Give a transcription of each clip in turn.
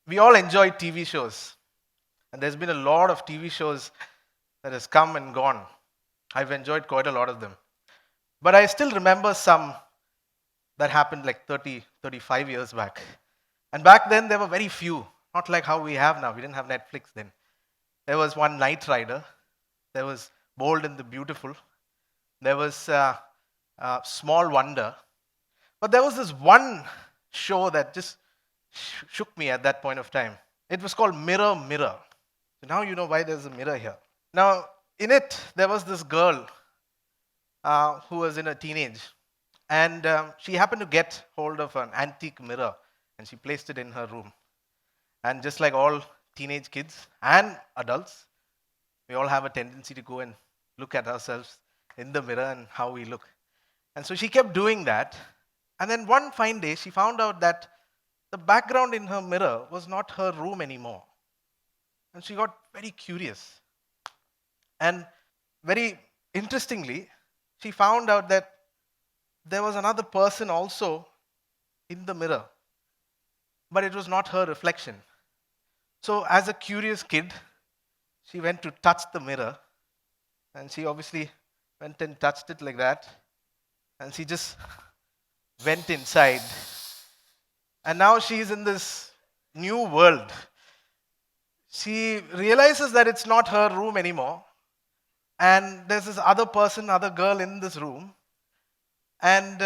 We all enjoy TV shows, and there's been a lot of TV shows that has come and gone. I've enjoyed quite a lot of them. But I still remember some that happened like 30, 35 years back. And back then, there were very few, not like how we have now. We didn't have Netflix then. There was one Knight Rider, there was Bold and the Beautiful, there was Small Wonder. But there was this one show that just shook me at that point of time. It was called Mirror, Mirror. So now you know why there's a mirror here. Now, in it, there was this girl who was in her teenage, and she happened to get hold of an antique mirror, and she placed it in her room. And just like all teenage kids and adults, we all have a tendency to go and look at ourselves in the mirror and how we look. And so she kept doing that. And then one fine day, she found out that the background in her mirror was not her room anymore. And she got very curious. And very interestingly, she found out that there was another person also in the mirror, but it was not her reflection. So, as a curious kid, she went to touch the mirror, and she obviously went and touched it like that, and she just went inside. And now she's in this new world. She realizes that it's not her room anymore, and there's this other person, other girl in this room. And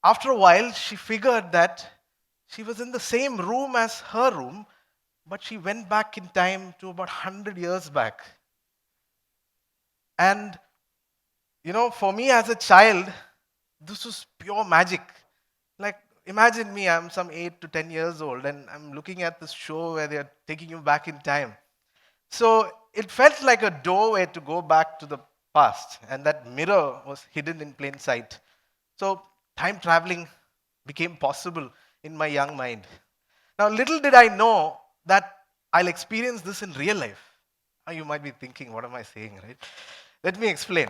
after a while, she figured that she was in the same room as her room, but she went back in time to about 100 years back. And, for me as a child, this was pure magic. Like, imagine me, I'm some 8 to 10 years old, and I'm looking at this show where they're taking you back in time. So it felt like a doorway to go back to the past, and that mirror was hidden in plain sight. So time traveling became possible in my young mind. Now, little did I know that I'll experience this in real life. Now, you might be thinking, what am I saying, right? Let me explain.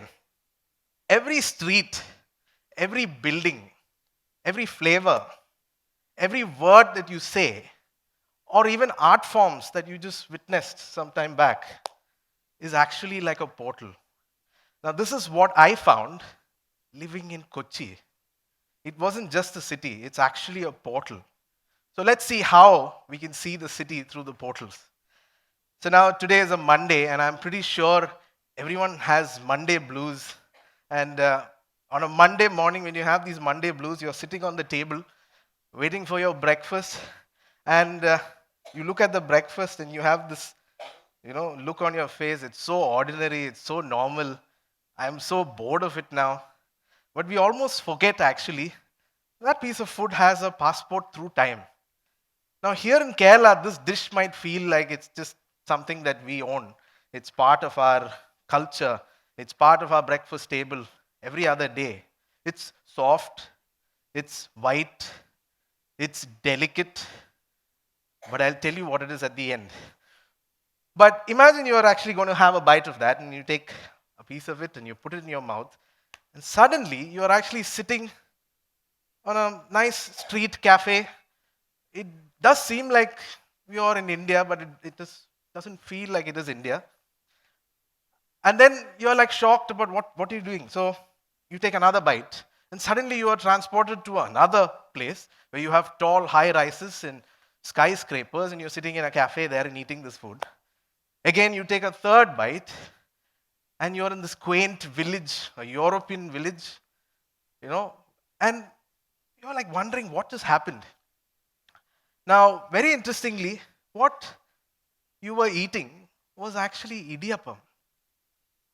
Every street, every building, every flavor, every word that you say, or even art forms that you just witnessed some time back, is actually like a portal. Now, this is what I found living in Kochi. It wasn't just a city, it's actually a portal. So let's see how we can see the city through the portals. So now today is a Monday, and I'm pretty sure everyone has Monday blues. And on a Monday morning, when you have these Monday blues, you're sitting on the table waiting for your breakfast, and you look at the breakfast and you have this look on your face. It's so ordinary, it's so normal. I'm so bored of it now. But we almost forget actually that piece of food has a passport through time. Now, here in Kerala, this dish might feel like it's just something that we own. It's part of our culture, it's part of our breakfast table every other day. It's soft, it's white, it's delicate, but I'll tell you what it is at the end. But imagine you are actually going to have a bite of that, and you take a piece of it and you put it in your mouth, and suddenly you are actually sitting on a nice street cafe. It does seem like we are in India, but it just doesn't feel like it is India. And then you're like shocked about what are you doing? So you take another bite, and suddenly you are transported to another place where you have tall, high rises and skyscrapers, and you're sitting in a cafe there and eating this food. Again, you take a third bite, and you're in this quaint village, a European village, and you're like wondering what just happened. Now, very interestingly, what you were eating was actually idiyappam.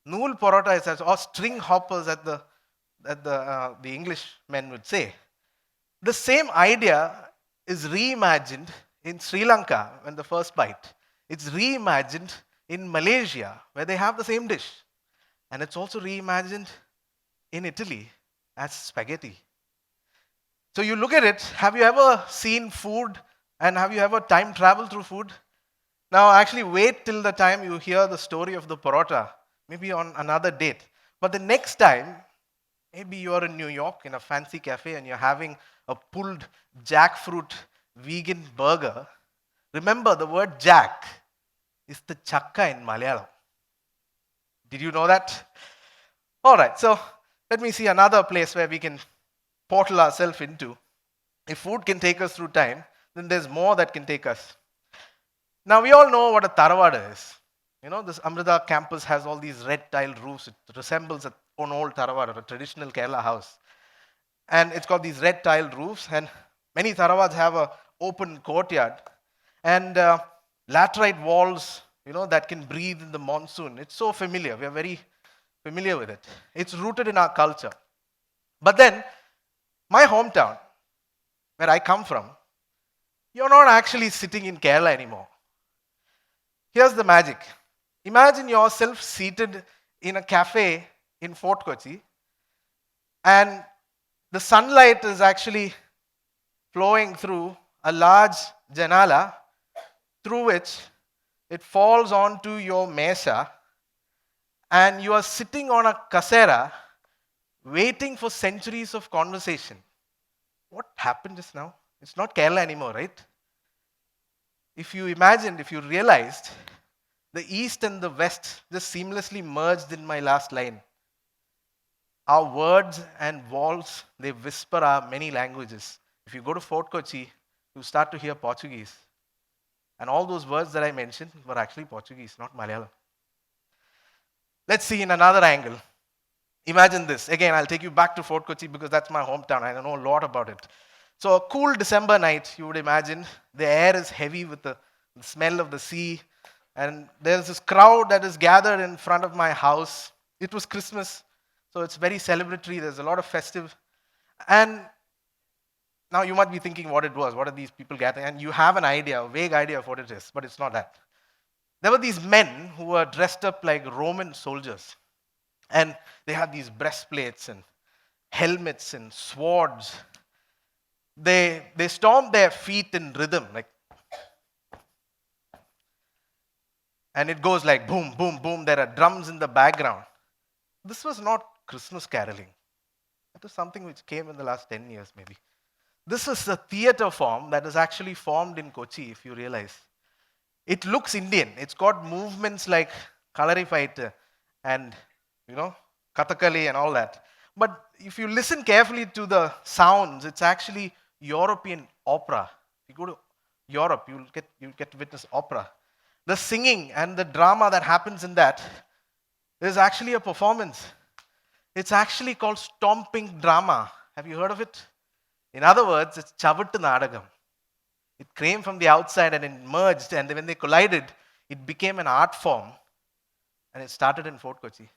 Nool parota is or string hoppers at the English men would say. The same idea is reimagined in Sri Lanka when the first bite. It's reimagined in Malaysia where they have the same dish. And it's also reimagined in Italy as spaghetti. So you look at it, have you ever seen food and have you ever time traveled through food? Now actually wait till the time you hear the story of the parota, maybe on another date. But the next time, maybe you're in New York in a fancy cafe and you're having a pulled jackfruit vegan burger, remember the word jack is the chakka in Malayalam. Did you know that? All right, so let me see another place where we can portal ourselves into. If food can take us through time, then there's more that can take us. Now, we all know what a Taravada is. You know, this Amrita campus has all these red tiled roofs. It resembles an old Taravada, a traditional Kerala house. And it's got these red tiled roofs, and many Taravads have a open courtyard and laterite walls, that can breathe in the monsoon. It's so familiar. We are very familiar with it. It's rooted in our culture. But then, my hometown, where I come from, you're not actually sitting in Kerala anymore. Here's the magic. Imagine yourself seated in a cafe in Fort Kochi, and the sunlight is actually flowing through a large janala through which it falls onto your mesa, and you are sitting on a kasera waiting for centuries of conversation. What happened just now? It's not Kerala anymore, right? If you realized, the East and the West just seamlessly merged in my last line. Our words and walls, they whisper our many languages. If you go to Fort Kochi, you start to hear Portuguese. And all those words that I mentioned were actually Portuguese, not Malayalam. Let's see in another angle. Imagine this. Again, I'll take you back to Fort Kochi because that's my hometown. I know a lot about it. So a cool December night, you would imagine, the air is heavy with the smell of the sea. And there's this crowd that is gathered in front of my house. It was Christmas, so it's very celebratory. There's a lot of festive. And now you might be thinking what it was. What are these people gathering? And you have an idea, a vague idea of what it is, but it's not that. There were these men who were dressed up like Roman soldiers. And they had these breastplates and helmets and swords. They stomped their feet in rhythm, and it goes like boom, boom, boom. There are drums in the background. This was not Christmas caroling. It was something which came in the last 10 years, maybe. This is a theater form that is actually formed in Kochi, if you realize. It looks Indian. It's got movements like Kalaripayattu and, Kathakali and all that. But if you listen carefully to the sounds, it's actually European opera. If you go to Europe, you'll get to witness opera. The singing and the drama that happens in that is actually a performance. It's actually called stomping drama. Have you heard of it? In other words, it's Chavittu Nadagam. It came from the outside and it merged, and when they collided, it became an art form, and it started in Fort Kochi.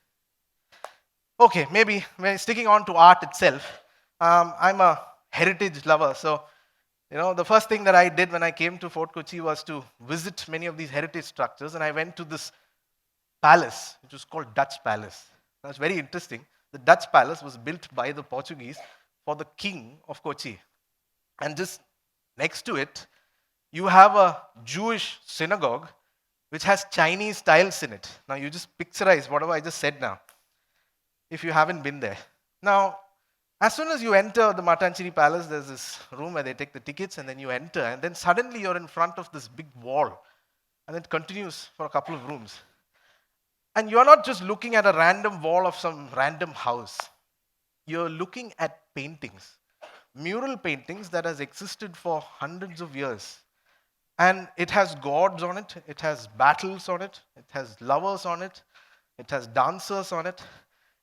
Okay, maybe sticking on to art itself, I'm a heritage lover, so the first thing that I did when I came to Fort Kochi was to visit many of these heritage structures, and I went to this palace, which was called Dutch Palace. That's very interesting. The Dutch Palace was built by the Portuguese for the king of Kochi. And just next to it, you have a Jewish synagogue which has Chinese tiles in it. Now you just picturize whatever I just said now, if you haven't been there. Now, as soon as you enter the Matanchiri Palace, there's this room where they take the tickets, and then you enter, and then suddenly you're in front of this big wall, and it continues for a couple of rooms. And you're not just looking at a random wall of some random house. You're looking at paintings, mural paintings that has existed for hundreds of years. And it has gods on it, it has battles on it, it has lovers on it, it has dancers on it,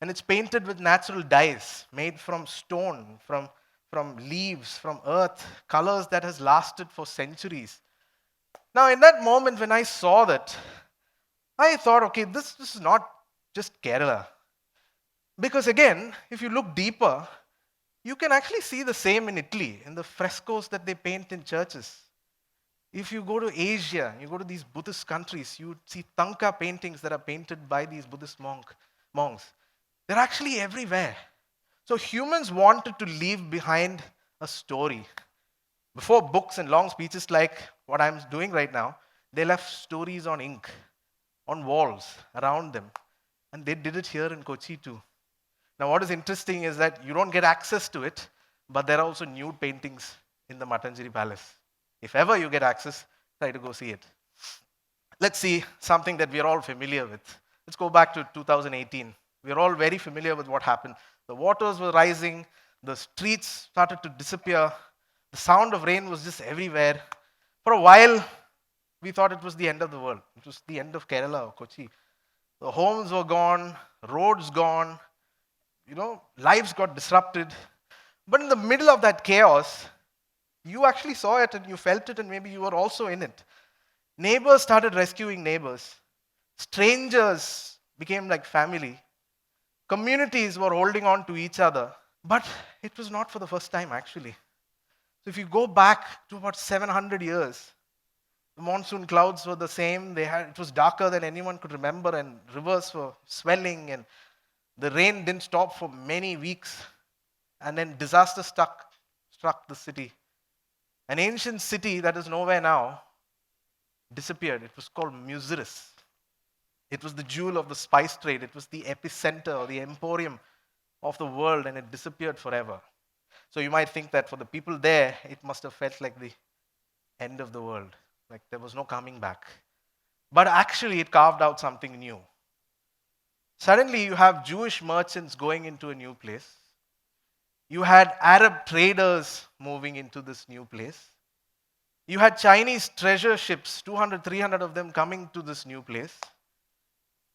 and it's painted with natural dyes made from stone, from leaves, from earth, colors that has lasted for centuries. Now, in that moment when I saw that, I thought, okay, this is not just Kerala. Because again, if you look deeper, you can actually see the same in Italy, in the frescoes that they paint in churches. If you go to Asia, you go to these Buddhist countries, you see Tanka paintings that are painted by these Buddhist monks. They're actually everywhere. So humans wanted to leave behind a story. Before books and long speeches like what I'm doing right now, they left stories on ink, on walls around them. And they did it here in Kochi too. Now what is interesting is that you don't get access to it, but there are also nude paintings in the Matanchiri Palace. If ever you get access, try to go see it. Let's see something that we are all familiar with. Let's go back to 2018. We are all very familiar with what happened. The waters were rising, the streets started to disappear, the sound of rain was just everywhere. For a while, we thought it was the end of the world. It was the end of Kerala or Kochi. The homes were gone, roads gone, lives got disrupted. But in the middle of that chaos, you actually saw it and you felt it, and maybe you were also in it. Neighbors started rescuing neighbors. Strangers became like family. Communities were holding on to each other. But it was not for the first time, actually. So if you go back to about 700 years, the monsoon clouds were the same. It was darker than anyone could remember, and rivers were swelling, and the rain didn't stop for many weeks. And then disaster struck the city. An ancient city that is nowhere now disappeared. It was called Muziris. It was the jewel of the spice trade. It was the epicenter or the emporium of the world, and it disappeared forever. So you might think that for the people there, it must have felt like the end of the world, like there was no coming back. But actually, it carved out something new. Suddenly, you have Jewish merchants going into a new place. You had Arab traders moving into this new place. You had Chinese treasure ships, 200, 300 of them coming to this new place.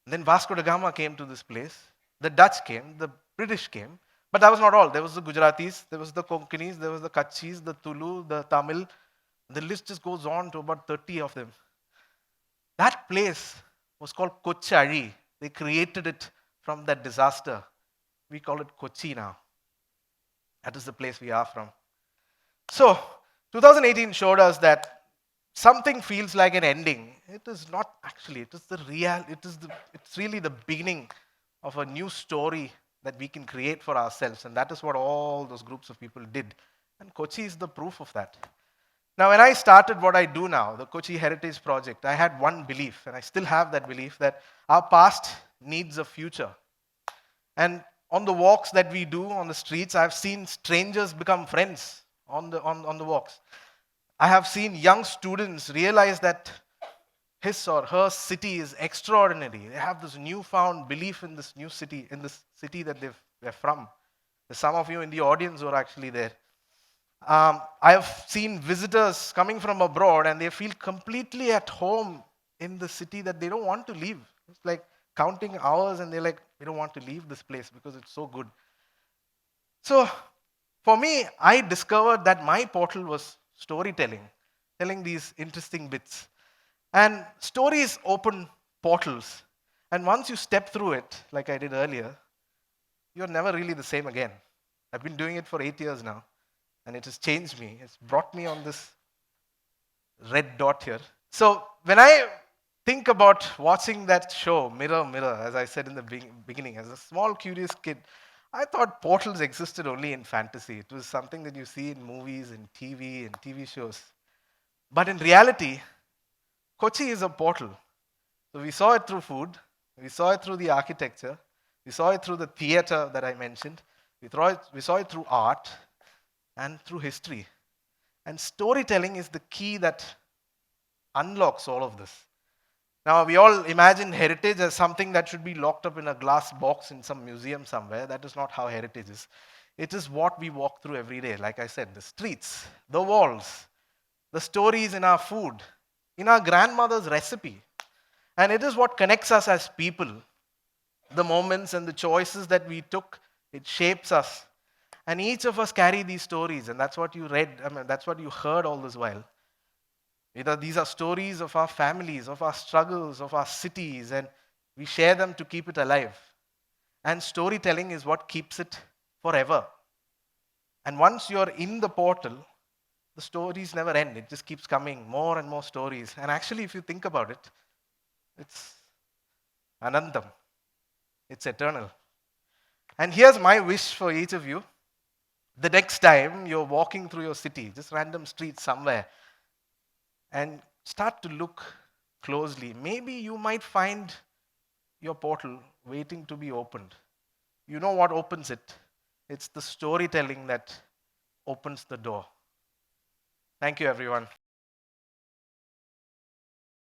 Then Vasco da Gama came to this place. The Dutch came, the British came. But that was not all. There was the Gujaratis, there was the Konkanis, there was the Kachis, the Tulu, the Tamil. The list just goes on to about 30 of them. That place was called Kochi. They created it from that disaster. We call it Kochi now. That is the place we are from. So, 2018 showed us that something feels like an ending. It is not actually. It is the real. It's really the beginning of a new story that we can create for ourselves, and that is what all those groups of people did. And Kochi is the proof of that. Now, when I started what I do now, the Kochi Heritage Project, I had one belief, and I still have that belief, that our past needs a future. And on the walks that we do on the streets, I've seen strangers become friends on the walks. I have seen young students realize that his or her city is extraordinary. They have this newfound belief in this new city, in this city that they're from. There's some of you in the audience who are actually there. I have seen visitors coming from abroad and they feel completely at home in the city that they don't want to leave. It's like counting hours and they're like, we don't want to leave this place because it's so good. So for me, I discovered that my portal was storytelling, telling these interesting bits. And stories open portals. And once you step through it, like I did earlier, you're never really the same again. I've been doing it for 8 years now, and it has changed me. It's brought me on this red dot here. So when I think about watching that show, Mirror, Mirror, as I said in the beginning, as a small, curious kid, I thought portals existed only in fantasy. It was something that you see in movies and TV shows. But in reality, Kochi is a portal. So we saw it through food, we saw it through the architecture, we saw it through the theater that I mentioned, we saw it through art and through history. And storytelling is the key that unlocks all of this. Now, we all imagine heritage as something that should be locked up in a glass box in some museum somewhere. That is not how heritage is. It is what we walk through every day. Like I said, the streets, the walls, the stories in our food, in our grandmother's recipe. And it is what connects us as people. The moments and the choices that we took, it shapes us. And each of us carry these stories, and that's what you read, that's what you heard all this while. These are stories of our families, of our struggles, of our cities, and we share them to keep it alive. And storytelling is what keeps it forever. And once you're in the portal, the stories never end. It just keeps coming, more and more stories. And actually, if you think about it, it's anantam. It's eternal. And here's my wish for each of you. The next time you're walking through your city, just random streets somewhere, and start to look closely, maybe you might find your portal waiting to be opened. You know what opens it? It's the storytelling that opens the door. Thank you, everyone.